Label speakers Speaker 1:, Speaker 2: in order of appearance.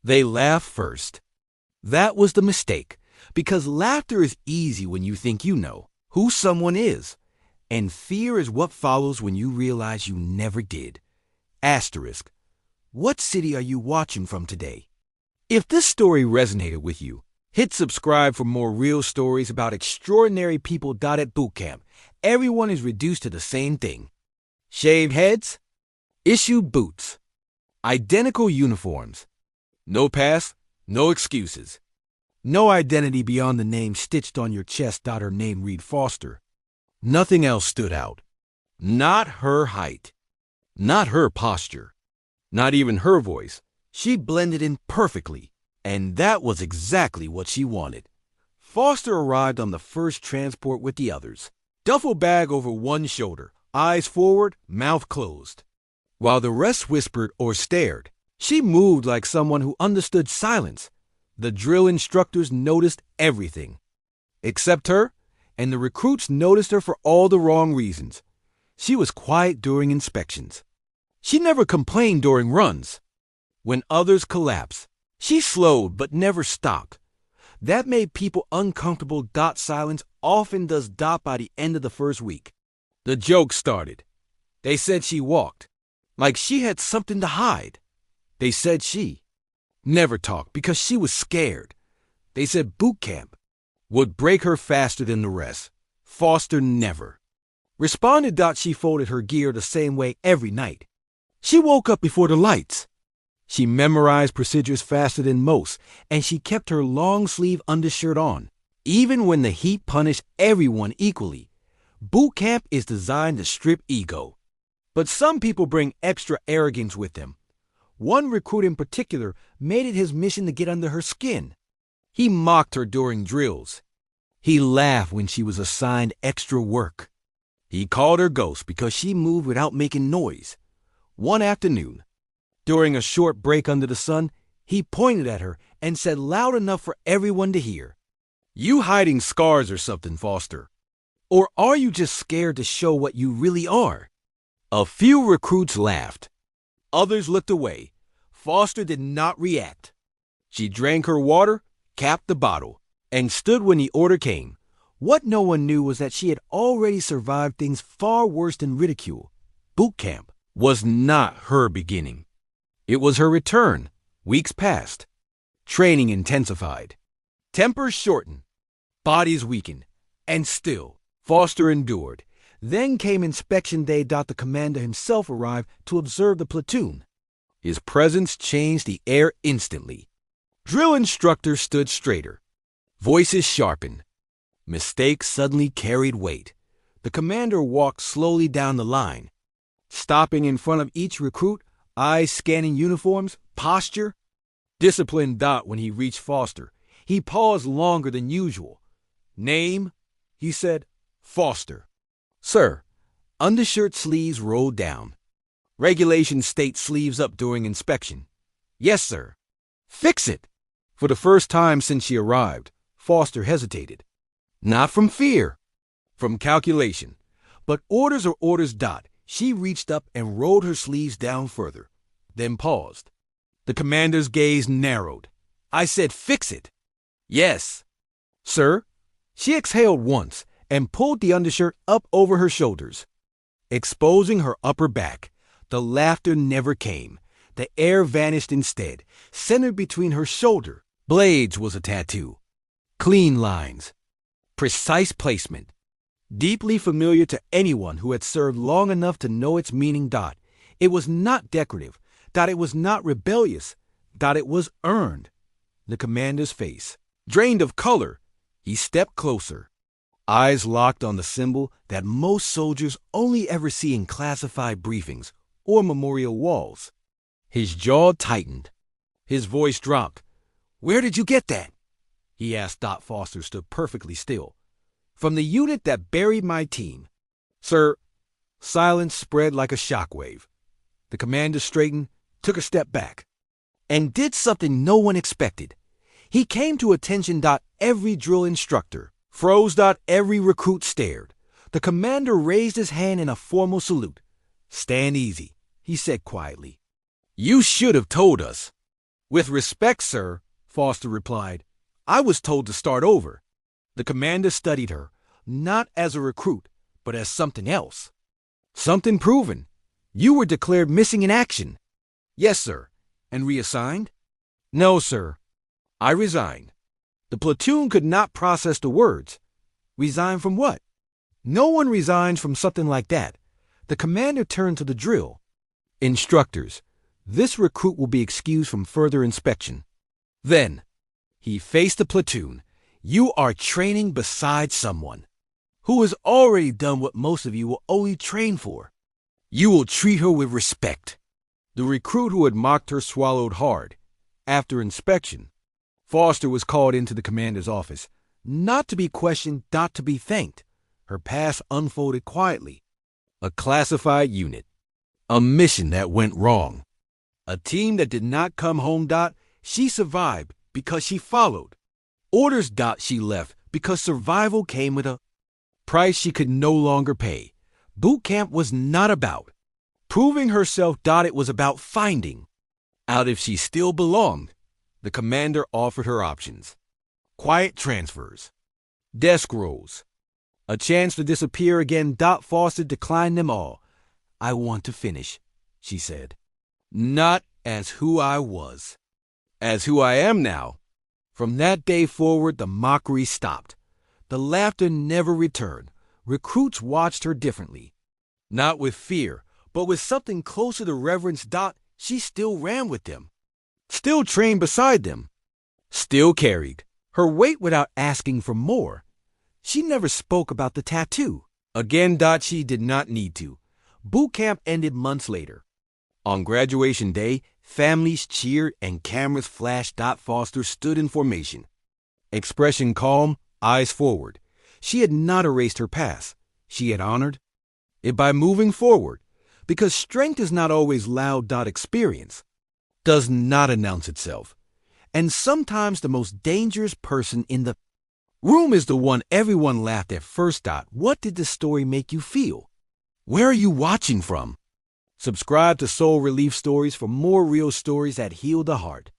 Speaker 1: They laughed first. That was the mistake, because laughter is easy when you think you know who someone is, and fear is what follows when you realize you never did. Asterisk. What city are you watching from today? If this story resonated with you, hit subscribe for more real stories about extraordinary people. At Bootcamp, everyone is reduced to the same thing. Shaved heads, issued boots, identical uniforms, no past, no excuses, no identity beyond the name stitched on your chest. Her name read Foster. Nothing else stood out. Not her height, not her posture, not even her voice. She blended in perfectly, and that was exactly what she wanted. Foster arrived on the first transport with the others, duffel bag over one shoulder, eyes forward, mouth closed. While the rest whispered or stared, she moved like someone who understood silence. The drill instructors noticed everything, except her, and the recruits noticed her for all the wrong reasons. She was quiet during inspections. She never complained during runs. When others collapsed, she slowed but never stopped. That made people uncomfortable. Silence often does. By the end of the first week, the joke started. They said she walked like she had something to hide. They said she never talked because she was scared. They said Bootcamp would break her faster than the rest. Foster never responded. She folded her gear the same way every night. She woke up before the lights. She memorized procedures faster than most, and she kept her long-sleeve undershirt on, even when the heat punished everyone equally. Boot camp is designed to strip ego. But some people bring extra arrogance with them. One recruit in particular made it his mission to get under her skin. He mocked her during drills. He laughed when she was assigned extra work. He called her ghost because she moved without making noise. One afternoon, during a short break under the sun, he pointed at her and said loud enough for everyone to hear, "You hiding scars or something, Foster? Or are you just scared to show what you really are?" A few recruits laughed. Others looked away. Foster did not react. She drank her water, capped the bottle, and stood when the order came. What no one knew was that she had already survived things far worse than ridicule. Boot camp was not her beginning. It was her return. Weeks passed. Training intensified. Tempers shortened. Bodies weakened. And still, Foster endured. Then came inspection day. The commander himself arrived to observe the platoon. His presence changed the air instantly. Drill instructors stood straighter. Voices sharpened. Mistakes suddenly carried weight. The commander walked slowly down the line, stopping in front of each recruit, eyes scanning uniforms, posture. Discipline. When he reached Foster, he paused longer than usual. "Name?" he said. "Foster." "Sir." Undershirt sleeves rolled down. "Regulations state sleeves up during inspection." "Yes, sir." "Fix it." For the first time since she arrived, Foster hesitated. Not from fear, from calculation. But orders are orders. She reached up and rolled her sleeves down further, then paused. The commander's gaze narrowed. "I said fix it." "Yes." "Sir." She exhaled once and pulled the undershirt up over her shoulders, exposing her upper back. The laughter never came. The air vanished instead. Centered between her shoulder blades was a tattoo. Clean lines. Precise placement. Deeply familiar to anyone who had served long enough to know its meaning. It was not decorative. It was not rebellious. It was earned. The commander's face drained of color. He stepped closer. Eyes locked on the symbol that most soldiers only ever see in classified briefings or memorial walls. His jaw tightened. His voice dropped. "Where did you get that?" he asked. Foster stood perfectly still. "From the unit that buried my team." "Sir." Silence spread like a shockwave. The commander straightened, took a step back, and did something no one expected. He came to attention. Every drill instructor froze. Every recruit stared. The commander raised his hand in a formal salute. "Stand easy," he said quietly. "You should have told us." With respect, sir, Foster replied, I was told to start over. The commander studied her, not as a recruit, but as something else. Something proven. You were declared missing in action. Yes, sir. And reassigned? No, sir. I resigned. The platoon could not process the words. Resign from what? No one resigns from something like that. The commander turned to the drill. Instructors, this recruit will be excused from further inspection. Then, he faced the platoon. You are training beside someone who has already done what most of you will only train for. You will treat her with respect. The recruit who had mocked her swallowed hard. After inspection, Foster was called into the commander's office, not to be questioned, not to be thanked. Her past unfolded quietly. A classified unit. A mission that went wrong. A team that did not come home. She survived because she followed. Orders. She left because survival came with a price she could no longer pay. Boot camp was not about proving herself. It was about finding out if she still belonged. The commander offered her options. Quiet transfers. Desk roles. A chance to disappear again. Foster declined them all. I want to finish, she said. Not as who I was. As who I am now. From that day forward, the mockery stopped. The laughter never returned. Recruits watched her differently. Not with fear, but with something closer to reverence. She still ran with them. Still trained beside them. Still carried her weight without asking for more. She never spoke about the tattoo. Again. She did not need to. Boot camp ended months later. On graduation day, families cheered and cameras flashed. Foster stood in formation. Expression calm, eyes forward. She had not erased her past. She had honored it by moving forward. Because strength is not always loud. Experience does not announce itself. And sometimes the most dangerous person in the room is the one everyone laughed at first. What did the story make you feel? Where are you watching from? Subscribe to Soul Relief Stories for more real stories that heal the heart.